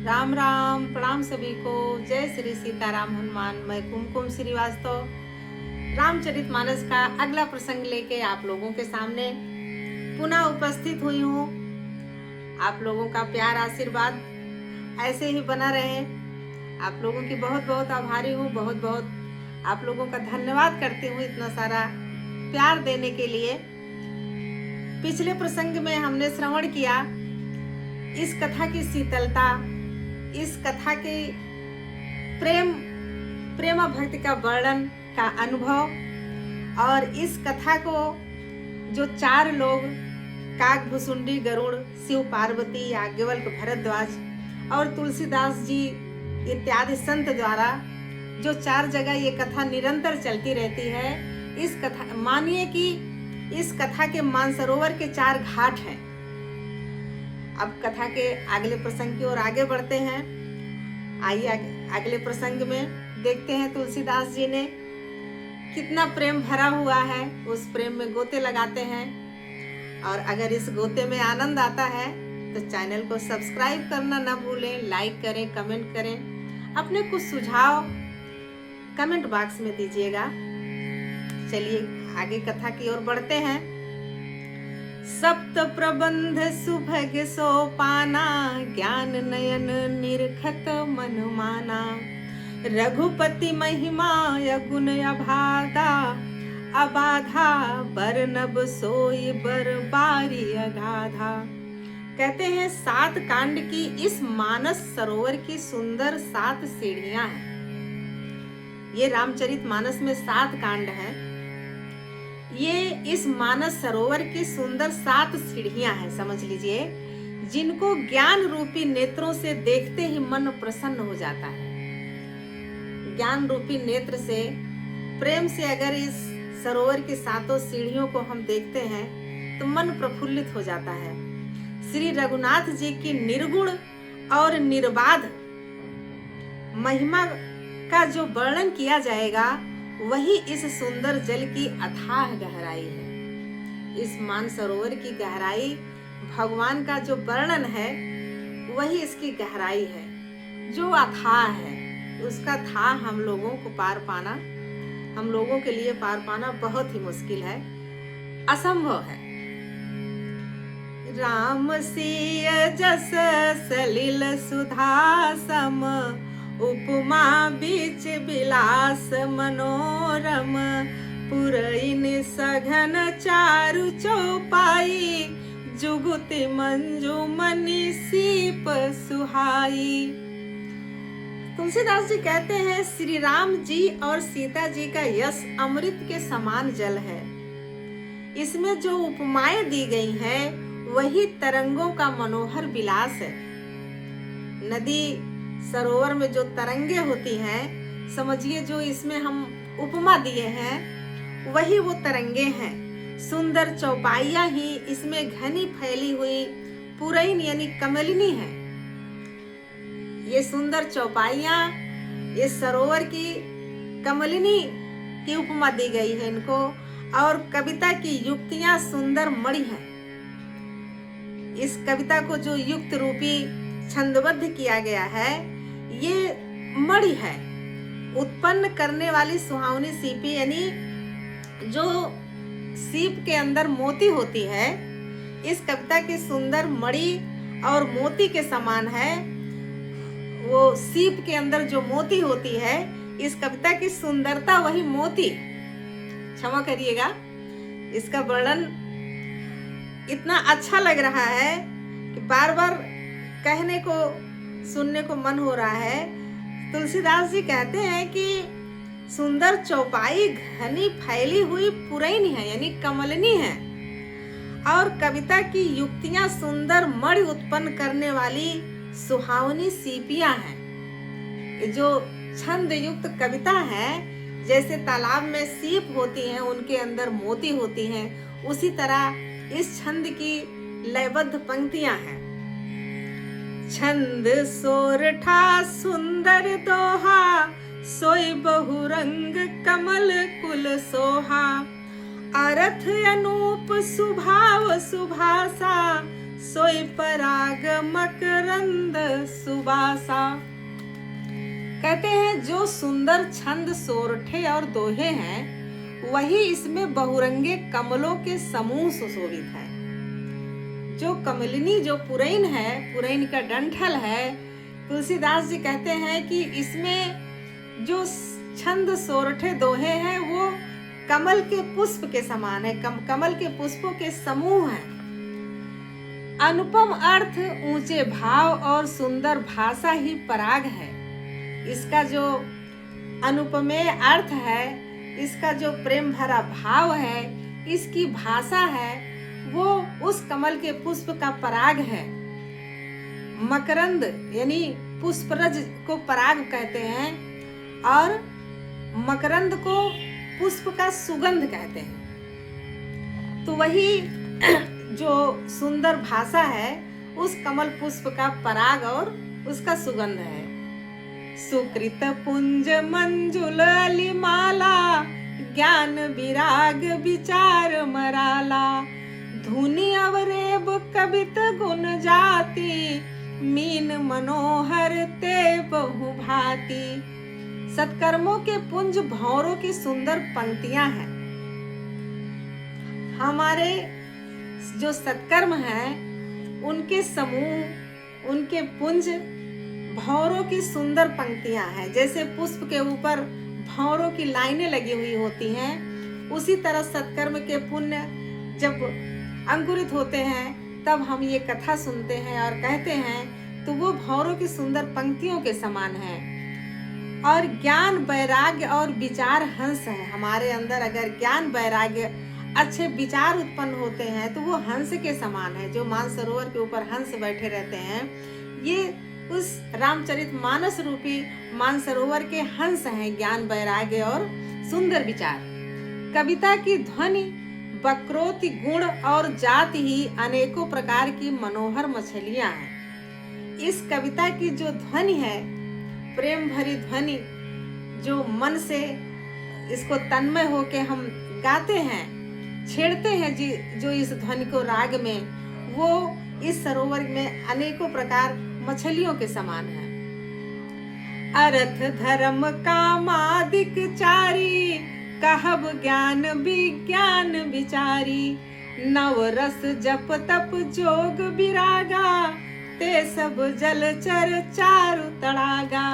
राम राम, प्रणाम सभी को। जय श्री सीताराम हनुमान। मैं कुमकुम श्रीवास्तव रामचरितमानस का अगला प्रसंग लेके आप लोगों के सामने पुनः उपस्थित हुई हूँ। आप लोगों का प्यार आशीर्वाद ऐसे ही बना रहे। आप लोगों की बहुत बहुत आभारी हूँ। बहुत बहुत आप लोगों का धन्यवाद करती हूँ इतना सारा प्यार देने के लिए। पिछले प्रसंग में हमने श्रवण किया इस कथा की शीतलता, इस कथा के प्रेम भक्ति का वर्णन का अनुभव, और इस कथा को जो चार लोग काक, भुसुंडी, गरुड़, शिव पार्वती, याज्ञवल्क्य, भरद्वाज और तुलसीदास जी इत्यादि संत द्वारा जो चार जगह ये कथा निरंतर चलती रहती है। इस कथा मानिए कि इस कथा के मानसरोवर के चार घाट हैं। अब कथा के अगले प्रसंग की ओर आगे बढ़ते हैं। आइए अगले प्रसंग में देखते हैं तुलसीदास जी ने कितना प्रेम भरा हुआ है। उस प्रेम में गोते लगाते हैं। और अगर इस गोते में आनंद आता है तो चैनल को सब्सक्राइब करना ना भूलें, लाइक करें, कमेंट करें, अपने कुछ सुझाव कमेंट बॉक्स में दीजिएगा। चलिए आगे कथा की ओर बढ़ते हैं। सप्त प्रबंध सुभग सोपाना, ज्ञान नयन निरखत मन माना। रघुपति महिमा यगुण अभादा, अबाधा बरनब सोई बर बारी अगाधा। कहते हैं 7 कांड की इस मानस सरोवर की सुंदर 7 सीढ़ियां हैं। ये रामचरितमानस में 7 कांड हैं। ये इस मानस सरोवर की सुंदर 7 सीढ़ियां हैं, समझ लीजिए, जिनको ज्ञान रूपी नेत्रों से देखते ही मन प्रसन्न हो जाता है। ज्ञान रूपी नेत्र से, प्रेम से अगर इस सरोवर की 7 सीढ़ियों को हम देखते हैं तो मन प्रफुल्लित हो जाता है। श्री रघुनाथ जी की निर्गुण और निर्बाध महिमा का जो वर्णन किया जाएगा वही इस सुंदर जल की अथाह गहराई है। इस मानसरोवर की गहराई, भगवान का जो वर्णन है वही इसकी गहराई है, जो अथाह है। उसका था हम लोगों को पार पाना, हम लोगों के लिए पार पाना बहुत ही मुश्किल है, असंभव है। राम सिय जस सलिल सुधा सम, उपमा बीच बिलास मनोरम। पुरइन सघन चारु चौपाई, जुगुति मंजू मनि सीप सुहाई। तुलसीदास जी कहते हैं श्री राम जी और सीता जी का यश अमृत के समान जल है। इसमें जो उपमाएं दी गई हैं वही तरंगों का मनोहर विलास है। नदी सरोवर में जो तरंगे होती हैं, समझिए जो इसमें हम उपमा दिए हैं वही वो तरंगे हैं। सुंदर चौपाइयां ही इसमें घनी फैली हुई पुरैन यानी कमलिनी है। ये सुंदर चौपाइयां इस सरोवर की कमलिनी की उपमा दी गई है इनको। और कविता की युक्तियां सुंदर मणि हैं। इस कविता को जो युक्त रूपी छंदबद्ध किया गया है ये मणि है। उत्पन्न करने वाली सुहावनी सीपी यानी जो सीप के अंदर मोती होती है, इस कविता की सुंदर मणि और मोती के समान है। वो सीप के अंदर जो मोती होती है, इस कविता की सुंदरता वही मोती। क्षमा करिएगा, इसका वर्णन इतना अच्छा लग रहा है कि बार बार कहने को, सुनने को मन हो रहा है। तुलसीदास जी कहते हैं कि सुंदर चौपाई घनी फैली हुई पुरैन है यानी कमलिनी है, और कविता की युक्तियां सुंदर मणि उत्पन्न करने वाली सुहावनी सीपियां हैं। ये जो छंद युक्त कविता है, जैसे तालाब में सीप होती हैं उनके अंदर मोती होती हैं, उसी तरह इस छंद की लयबद्ध पंक्तियां हैं। छंद सोरठा सुंदर दोहा, सोई बहुरंग कमल कुल सोहा। अर्थ अनूप सुभाव सुभाषा, सोई पराग मकरंद सुबासा। कहते हैं जो सुंदर छंद सोरठे और दोहे हैं वही इसमें बहुरंगे कमलों के समूह सुशोभित है। जो कमलिनी जो पुरैन है, पुरैन का डंठल है, तुलसीदास जी कहते हैं कि इसमें जो छंद सोरठे दोहे हैं वो कमल के पुष्प के समान है, कमल के पुष्पों के समूह हैं। अनुपम अर्थ, ऊंचे भाव और सुंदर भाषा ही पराग है। इसका जो अनुपमेय अर्थ है, इसका जो प्रेम भरा भाव है, इसकी भाषा है, वो उस कमल के पुष्प का पराग है। मकरंद यानी पुष्परज को पराग कहते हैं और मकरंद को पुष्प का सुगंध कहते हैं। तो वही जो सुंदर भाषा है उस कमल पुष्प का पराग और उसका सुगंध है। सुकृत पुंज मंजुल अलिमाला, ज्ञान विराग विचार मराला, धुनि अवरेब कवित गुण जाति, मीन मनोहर ते बहु भांति। सत्कर्मों के पुंज भौरों की सुंदर पंक्तियां हैं। हमारे जो सत्कर्म हैं उनके समूह, उनके पुंज भौरों की सुंदर पंक्तियां हैं। जैसे पुष्प के ऊपर भौरों की लाइनें लगी हुई होती हैं, उसी तरह सत्कर्म के पुण्य जब अंकुरित होते हैं तब हम ये कथा सुनते हैं और कहते हैं तो वो भौरों की सुंदर पंक्तियों के समान है। और ज्ञान वैराग्य और विचार हंस है। हमारे अंदर अगर ज्ञान वैराग्य अच्छे विचार उत्पन्न होते हैं तो वो हंस के समान है। जो मानसरोवर के ऊपर हंस बैठे रहते हैं, ये उस रामचरितमानस रूपी मानसरोवर के हंस हैं। ज्ञान वैराग्य और सुंदर विचार। कविता की ध्वनि, वक्रोक्ति, गुण और जाति ही अनेकों प्रकार की मनोहर मछलियां हैं। इस कविता की जो ध्वनि है, प्रेम भरी ध्वनि, जो मन से इसको तन्मय होके हम गाते हैं, छेड़ते हैं जी, जो इस ध्वनि को राग में, वो इस सरोवर में अनेकों प्रकार मछलियों के समान है। अर्थ धर्म कामादिक चारी, कहब ज्ञान विज्ञान विचारी, नव रस जप तप जोग विरागा, ते सब जलचर चारु तड़ागा।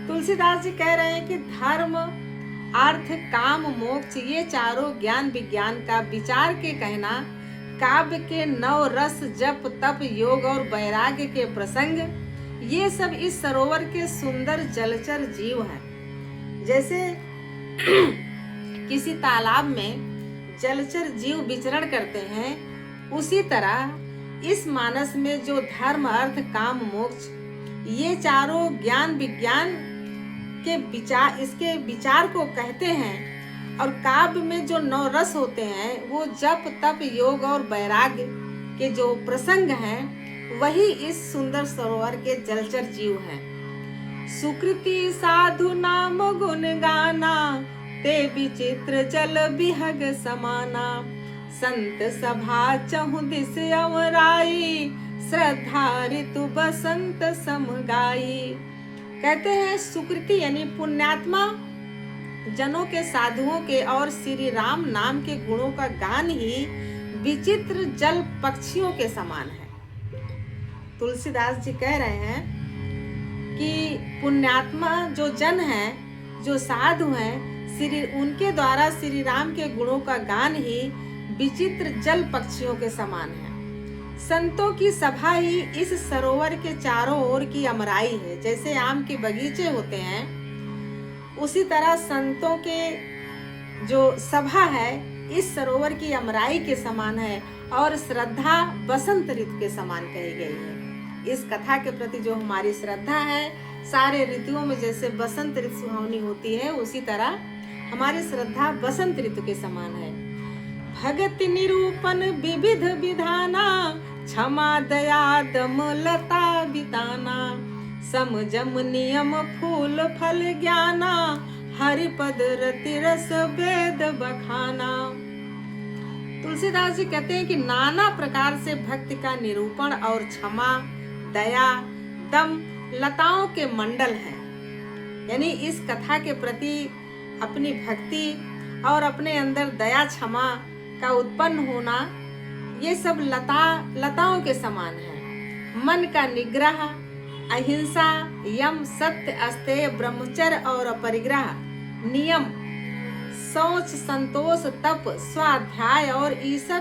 तुलसीदास जी कह रहे हैं कि धर्म, अर्थ, काम, मोक्ष, ये चारों ज्ञान विज्ञान का विचार के कहना, काव्य के नव रस जप तप योग और वैराग्य के प्रसंग, ये सब इस सरोवर के सुंदर जलचर जीव हैं। जैसे किसी तालाब में जलचर जीव विचरण करते हैं, उसी तरह इस मानस में जो धर्म अर्थ काम मोक्ष, ये चारों ज्ञान विज्ञान के विचार, इसके विचार को कहते हैं। और काव्य में जो नौ रस होते हैं वो जप तप योग और वैराग्य के जो प्रसंग हैं, वही इस सुंदर सरोवर के जलचर जीव हैं। सुकृति साधु नाम गुण गाना, ते विचित्र जल बिहग समाना, संत सभा चहु दिस अमराई, श्रद्धा ऋतु बसंत समगाई। कहते हैं सुकृति यानी पुण्यात्मा जनों के, साधुओं के और श्री राम नाम के गुणों का गान ही विचित्र जल पक्षियों के समान है। तुलसीदास जी कह रहे हैं कि पुण्यात्मा जो जन है, जो साधु हैं, उनके द्वारा श्री राम के गुणों का गान ही विचित्र जल पक्षियों के समान है। संतों की सभा ही इस सरोवर के चारों ओर की अमराई है। जैसे आम के बगीचे होते हैं, उसी तरह संतों के जो सभा है इस सरोवर की अमराई के समान है। और श्रद्धा बसंत ऋतु के समान कही गई है। इस कथा के प्रति जो हमारी श्रद्धा है, सारे ऋतुओं में जैसे बसंत ऋतु सुहावनी होती है, उसी तरह हमारी श्रद्धा बसंत ऋतु के समान है। भगति निरूपण विविध विधाना, क्षमा दया दम लता बिताना, समजम नियम फूल फल ज्ञाना, हरिपद रति रस वेद बखाना। तुलसीदास जी कहते हैं कि नाना प्रकार से भक्ति का निरूपण और क्षमा, दया, दम लताओं के मंडल हैं। यानी इस कथा के प्रति अपनी भक्ति और अपने अंदर दया, क्षमा का उत्पन्न होना, ये सब लताओं के समान है। मन का निग्रह, अहिंसा, यम, सत्य, अस्तेय, ब्रह्मचर्य और अपरिग्रह, नियम, सोच, संतोष, तप, स्वाध्याय और ईश्वर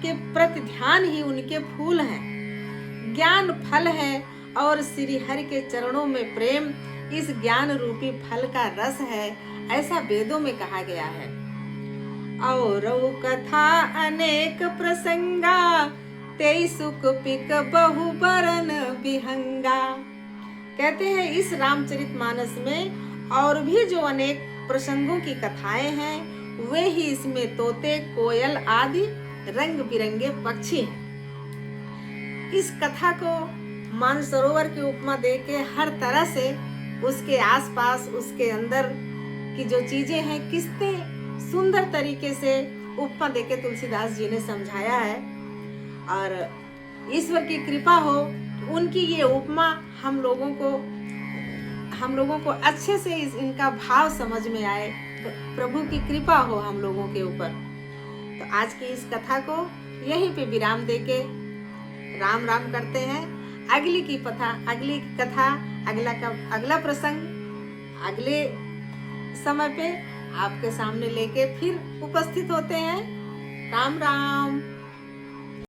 के प्रति ध्यान ही उनके फूल हैं। ज्ञान फल है और श्री हरि के चरणों में प्रेम इस ज्ञान रूपी फल का रस है, ऐसा वेदों में कहा गया है। और कथा अनेक प्रसंगा, तेई सुख पिक बहु बरन विहंगा। कहते हैं इस रामचरितमानस में और भी जो अनेक प्रसंगों की कथाएं हैं, वे ही इसमें तोते, कोयल आदि रंग बिरंगे पक्षी हैं। इस कथा को मानसरोवर की उपमा देके हर तरह से उसके आसपास, उसके अंदर की जो चीजें हैं, कितने सुंदर तरीके से उपमा देके तुलसीदास जी ने समझाया है। और ईश्वर की कृपा हो, उनकी ये उपमा हम लोगों को अच्छे से इनका भाव समझ में आए, तो प्रभु की कृपा हो हम लोगों के ऊपर। तो आज की इस कथा को यहीं पे विराम देके राम राम करते हैं। अगली कथा, अगला प्रसंग अगले समय पे आपके सामने लेके फिर उपस्थित होते हैं। राम राम।